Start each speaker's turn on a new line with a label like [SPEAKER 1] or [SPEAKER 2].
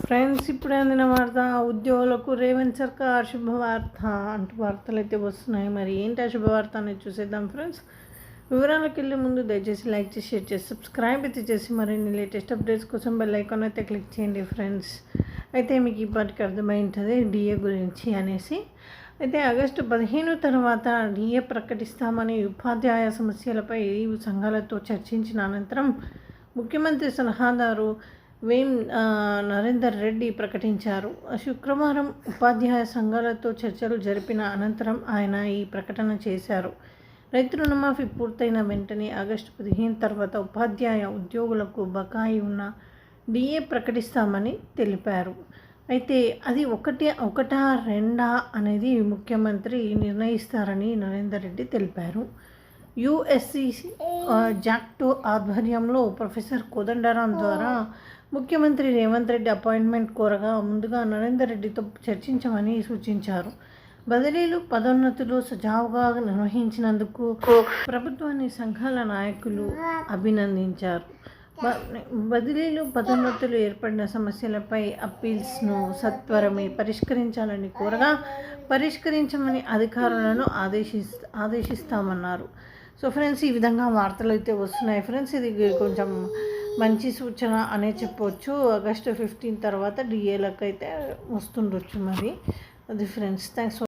[SPEAKER 1] Friends, ఇప్పుడే అందిన వార్త. ఉద్యోగులకు రేవంత్ సర్కార్ శుభవార్త అంటూ వార్తలు అయితే వస్తున్నాయి. మరి ఏంటి ఆ శుభవార్త అనేది చూసేద్దాం ఫ్రెండ్స్. వివరాలకు వెళ్ళే ముందు దయచేసి లైక్ చేసి, షేర్ చేసి, సబ్స్క్రైబ్ అయితే చేసి మరిన్ని లేటెస్ట్ అప్డేట్స్ కోసం బెల్ ఐకాన్ అయితే క్లిక్ చేయండి ఫ్రెండ్స్. అయితే మీకు ఇప్పటికి అర్థమైంటుంది డిఏ గురించి అనేసి. అయితే ఆగస్టు 15 తర్వాత డిఏ ప్రకటిస్తామని ఉపాధ్యాయ సమస్యలపై సంఘాలతో చర్చించిన అనంతరం ముఖ్యమంత్రి సలహాదారు వేం నరేందర్ రెడ్డి ప్రకటించారు. శుక్రవారం ఉపాధ్యాయ సంఘాలతో చర్చలు జరిపిన అనంతరం ఆయన ఈ ప్రకటన చేశారు. రైతు రుణమాఫీ పూర్తయిన వెంటనే ఆగస్టు 15 తర్వాత ఉపాధ్యాయ ఉద్యోగులకు బకాయి ఉన్న డిఏ ప్రకటిస్తామని తెలిపారు. అయితే అది ఒకటా రెండా అనేది ముఖ్యమంత్రి నిర్ణయిస్తారని నరేందర్ రెడ్డి తెలిపారు. యుఎస్సి జాక్టో ఆధ్వర్యంలో ప్రొఫెసర్ కోదండరాం ద్వారా ముఖ్యమంత్రి రేవంత్ రెడ్డి అపాయింట్మెంట్ కోరగా ముందుగా నరేందర్ రెడ్డితో చర్చించమని సూచించారు. బదిలీలు, పదోన్నతులు సజావుగా నిర్వహించినందుకు ప్రభుత్వాన్ని సంఘాల నాయకులు అభినందించారు. బదిలీలు, పదోన్నతులు ఏర్పడిన సమస్యలపై అప్పీల్స్ను సత్వరమే పరిష్కరించాలని కోరగా పరిష్కరించమని అధికారులను ఆదేశిస్తామన్నారు. సో ఫ్రెండ్స్, ఈ విధంగా వార్తలు అయితే వస్తున్నాయి ఫ్రెండ్స్. ఇది కొంచెం మంచి సూచన అనే చెప్పవచ్చు. ఆగస్టు 15 తర్వాత డిఏలకు అయితే వస్తుండొచ్చు మరి. అది ఫ్రెండ్స్. థ్యాంక్స్.